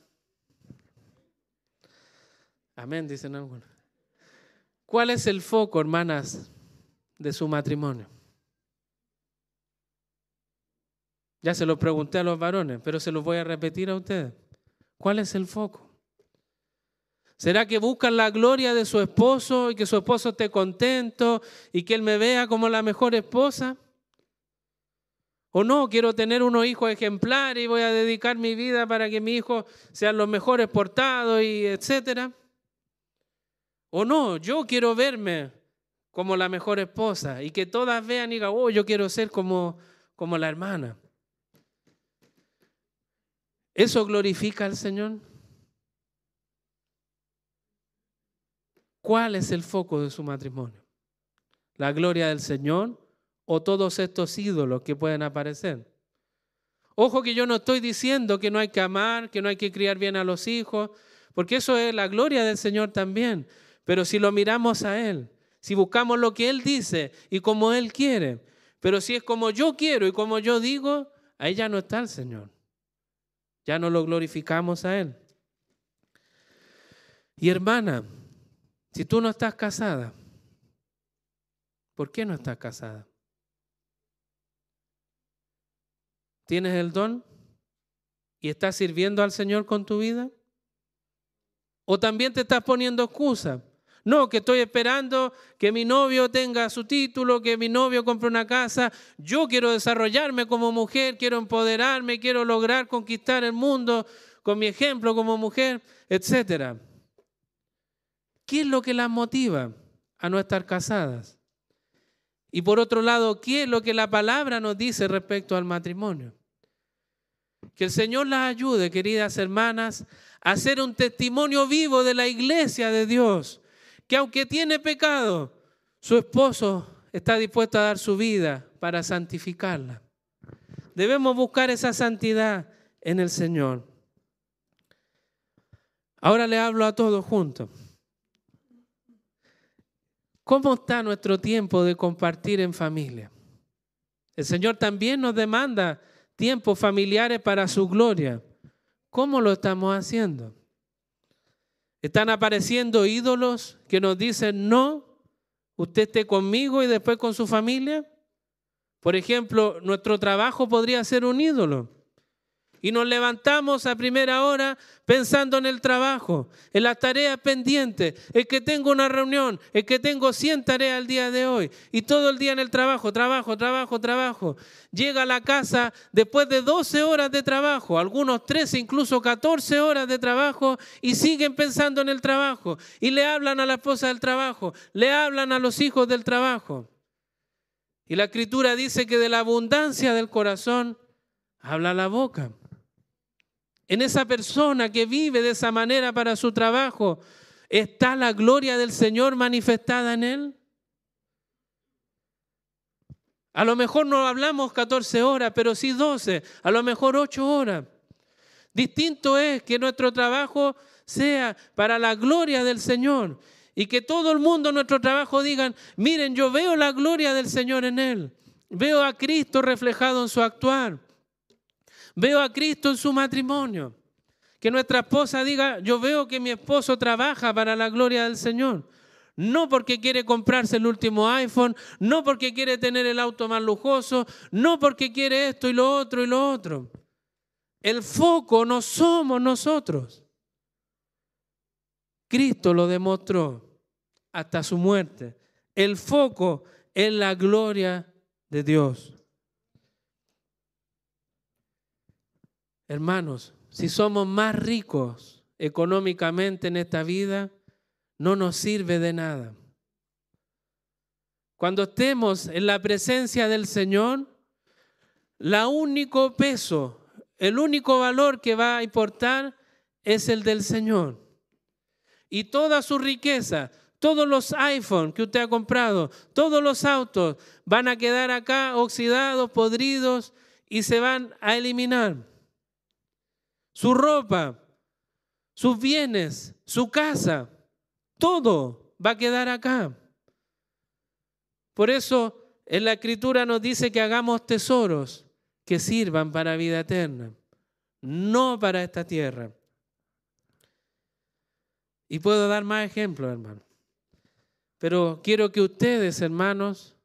Amén, dicen algunos. ¿Cuál es el foco, hermanas, de su matrimonio? Ya se lo pregunté a los varones, pero se los voy a repetir a ustedes. ¿Cuál es el foco? ¿Será que buscan la gloria de su esposo y que su esposo esté contento y que él me vea como la mejor esposa? ¿O no, quiero tener unos hijos ejemplares y voy a dedicar mi vida para que mis hijos sean los mejores portados y etcétera? ¿O no, yo quiero verme como la mejor esposa y que todas vean y digan, oh, yo quiero ser como la hermana? ¿Eso glorifica al Señor? ¿Cuál es el foco de su matrimonio? ¿La gloria del Señor o todos estos ídolos que pueden aparecer? Ojo que yo no estoy diciendo que no hay que amar, que no hay que criar bien a los hijos, porque eso es la gloria del Señor también. Pero si lo miramos a Él, si buscamos lo que Él dice y como Él quiere, pero si es como yo quiero y como yo digo, ahí ya no está el Señor. Ya no lo glorificamos a Él. Y hermana, si tú no estás casada, ¿por qué no estás casada? ¿Tienes el don y estás sirviendo al Señor con tu vida? ¿O también te estás poniendo excusa? No, que estoy esperando que mi novio tenga su título, que mi novio compre una casa. Yo quiero desarrollarme como mujer, quiero empoderarme, quiero lograr conquistar el mundo con mi ejemplo como mujer, etcétera. ¿Qué es lo que las motiva a no estar casadas? Y por otro lado, ¿qué es lo que la palabra nos dice respecto al matrimonio? Que el Señor las ayude, queridas hermanas, a ser un testimonio vivo de la iglesia de Dios, que aunque tiene pecado, su esposo está dispuesto a dar su vida para santificarla. Debemos buscar esa santidad en el Señor. Ahora le hablo a todos juntos. ¿Cómo está nuestro tiempo de compartir en familia? El Señor también nos demanda tiempos familiares para su gloria. ¿Cómo lo estamos haciendo? ¿Están apareciendo ídolos que nos dicen no, usted esté conmigo y después con su familia? Por ejemplo, nuestro trabajo podría ser un ídolo. Y nos levantamos a primera hora pensando en el trabajo, en las tareas pendientes, en que tengo una reunión, en que tengo 100 tareas al día de hoy. Y todo el día en el trabajo. Llega a la casa después de 12 horas de trabajo, algunos 13, incluso 14 horas de trabajo, y siguen pensando en el trabajo. Y le hablan a la esposa del trabajo, le hablan a los hijos del trabajo. Y la Escritura dice que de la abundancia del corazón habla la boca. En esa persona que vive de esa manera para su trabajo, ¿está la gloria del Señor manifestada en él? A lo mejor no hablamos 14 horas, pero sí 12, a lo mejor 8 horas. Distinto es que nuestro trabajo sea para la gloria del Señor y que todo el mundo en nuestro trabajo digan, miren, yo veo la gloria del Señor en él, veo a Cristo reflejado en su actuar. Veo a Cristo en su matrimonio. Que nuestra esposa diga, yo veo que mi esposo trabaja para la gloria del Señor. No porque quiere comprarse el último iPhone, no porque quiere tener el auto más lujoso, no porque quiere esto y lo otro y lo otro. El foco no somos nosotros. Cristo lo demostró hasta su muerte. El foco es la gloria de Dios. Hermanos, si somos más ricos económicamente en esta vida, no nos sirve de nada. Cuando estemos en la presencia del Señor, el único peso, el único valor que va a importar es el del Señor. Y toda su riqueza, todos los iPhones que usted ha comprado, todos los autos van a quedar acá oxidados, podridos y se van a eliminar. Su ropa, sus bienes, su casa, todo va a quedar acá. Por eso en la Escritura nos dice que hagamos tesoros que sirvan para vida eterna, no para esta tierra. Y puedo dar más ejemplos, hermano. Pero quiero que ustedes, hermanos,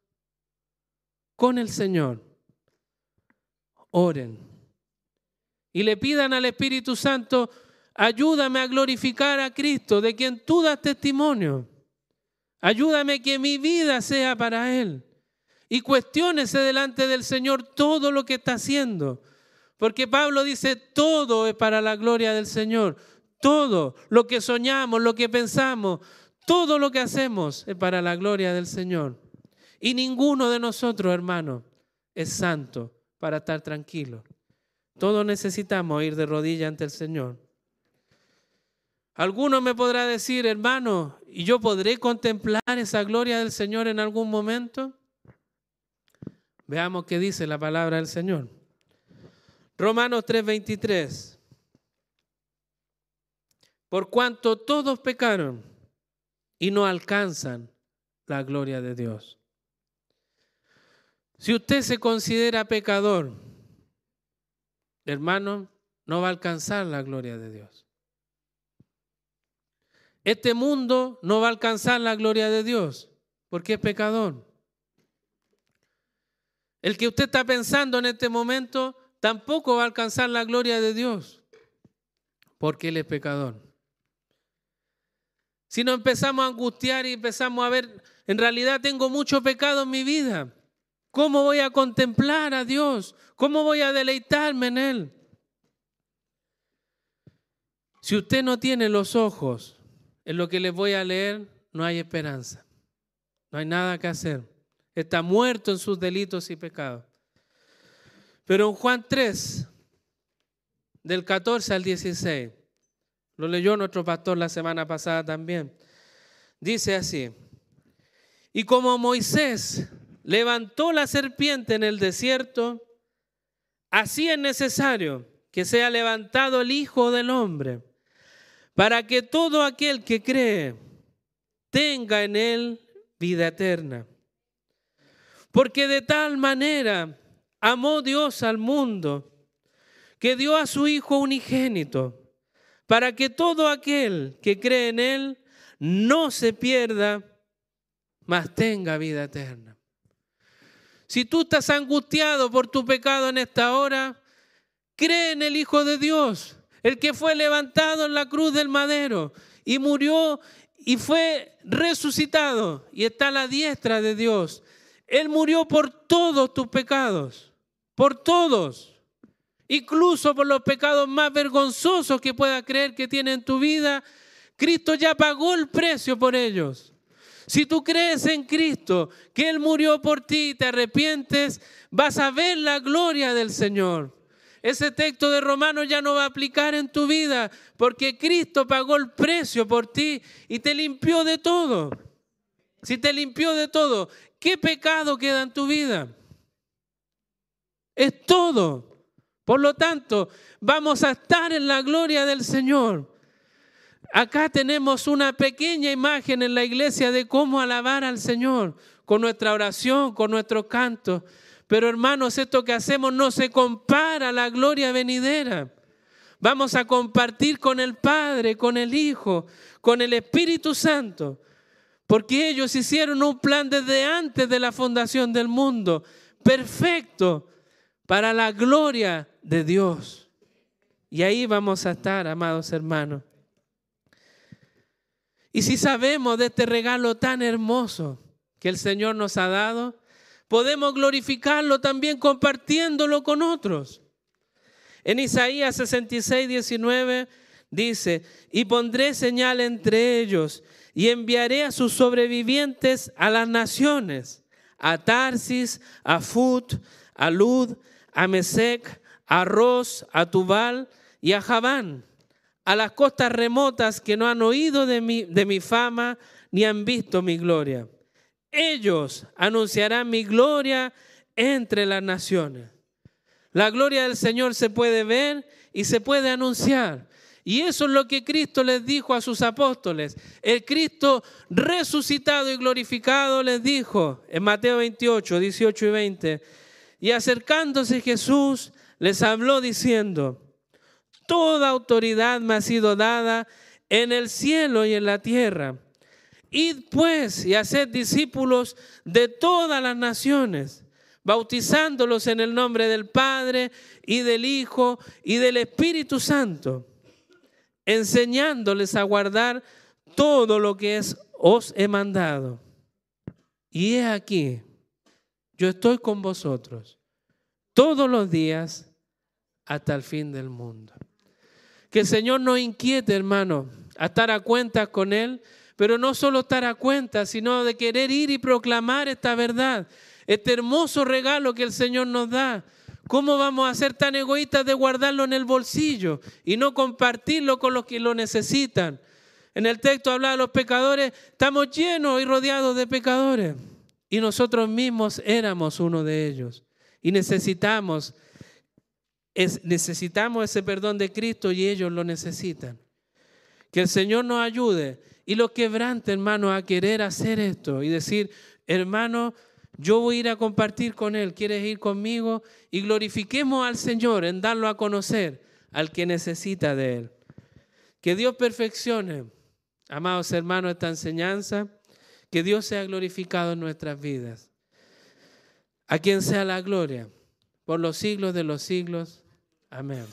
con el Señor, oren y le pidan al Espíritu Santo, ayúdame a glorificar a Cristo, de quien tú das testimonio. Ayúdame que mi vida sea para Él. Y cuestiónese delante del Señor todo lo que está haciendo. Porque Pablo dice, todo es para la gloria del Señor. Todo lo que soñamos, lo que pensamos, todo lo que hacemos es para la gloria del Señor. Y ninguno de nosotros, hermanos, es santo para estar tranquilo. Todos necesitamos ir de rodillas ante el Señor. Alguno me podrá decir, hermano, ¿y yo podré contemplar esa gloria del Señor en algún momento? Veamos qué dice la palabra del Señor. Romanos 3:23. Por cuanto todos pecaron y no alcanzan la gloria de Dios. Si usted se considera pecador, hermano, no va a alcanzar la gloria de Dios. Este mundo no va a alcanzar la gloria de Dios porque es pecador. El que usted está pensando en este momento tampoco va a alcanzar la gloria de Dios porque él es pecador. Si nos empezamos a angustiar y empezamos a ver, en realidad tengo mucho pecado en mi vida. ¿Cómo voy a contemplar a Dios? ¿Cómo voy a deleitarme en Él? Si usted no tiene los ojos en lo que les voy a leer, no hay esperanza. No hay nada que hacer. Está muerto en sus delitos y pecados. Pero en Juan 3, del 14 al 16, lo leyó nuestro pastor la semana pasada también, dice así: y como Moisés levantó la serpiente en el desierto, así es necesario que sea levantado el Hijo del Hombre, para que todo aquel que cree tenga en él vida eterna. Porque de tal manera amó Dios al mundo, que dio a su Hijo unigénito, para que todo aquel que cree en él no se pierda, mas tenga vida eterna. Si tú estás angustiado por tu pecado en esta hora, cree en el Hijo de Dios, el que fue levantado en la cruz del madero y murió y fue resucitado y está a la diestra de Dios. Él murió por todos tus pecados, por todos, incluso por los pecados más vergonzosos que puedas creer que tiene en tu vida. Cristo ya pagó el precio por ellos. Si tú crees en Cristo, que Él murió por ti y te arrepientes, vas a ver la gloria del Señor. Ese texto de Romanos ya no va a aplicar en tu vida, porque Cristo pagó el precio por ti y te limpió de todo. Si te limpió de todo, ¿qué pecado queda en tu vida? Es todo. Por lo tanto, vamos a estar en la gloria del Señor. Acá tenemos una pequeña imagen en la iglesia de cómo alabar al Señor, con nuestra oración, con nuestros cantos. Pero hermanos, esto que hacemos no se compara a la gloria venidera. Vamos a compartir con el Padre, con el Hijo, con el Espíritu Santo, porque ellos hicieron un plan desde antes de la fundación del mundo, perfecto, para la gloria de Dios. Y ahí vamos a estar, amados hermanos. Y si sabemos de este regalo tan hermoso que el Señor nos ha dado, podemos glorificarlo también compartiéndolo con otros. En Isaías 66:19 dice: y pondré señal entre ellos y enviaré a sus sobrevivientes a las naciones, a Tarsis, a Fut, a Lud, a Mesec, a Ros, a Tubal y a Javán, a las costas remotas que no han oído de mi fama ni han visto mi gloria. Ellos anunciarán mi gloria entre las naciones. La gloria del Señor se puede ver y se puede anunciar. Y eso es lo que Cristo les dijo a sus apóstoles. El Cristo resucitado y glorificado les dijo en Mateo 28, 18 y 20. Y acercándose Jesús les habló diciendo: toda autoridad me ha sido dada en el cielo y en la tierra. Id pues y haced discípulos de todas las naciones, bautizándolos en el nombre del Padre y del Hijo y del Espíritu Santo, enseñándoles a guardar todo lo que os he mandado. Y he aquí, yo estoy con vosotros todos los días hasta el fin del mundo. Que el Señor nos inquiete, hermano, a estar a cuentas con Él, pero no solo estar a cuentas, sino de querer ir y proclamar esta verdad, este hermoso regalo que el Señor nos da. ¿Cómo vamos a ser tan egoístas de guardarlo en el bolsillo y no compartirlo con los que lo necesitan? En el texto habla de los pecadores, estamos llenos y rodeados de pecadores. Y nosotros mismos éramos uno de ellos. Y necesitamos ese perdón de Cristo y ellos lo necesitan. Que el Señor nos ayude y lo quebrante, hermano, a querer hacer esto y decir, hermano, yo voy a ir a compartir con Él, ¿quieres ir conmigo? Y glorifiquemos al Señor en darlo a conocer al que necesita de Él. Que Dios perfeccione, amados hermanos, esta enseñanza, que Dios sea glorificado en nuestras vidas. A quien sea la gloria por los siglos de los siglos. Amén.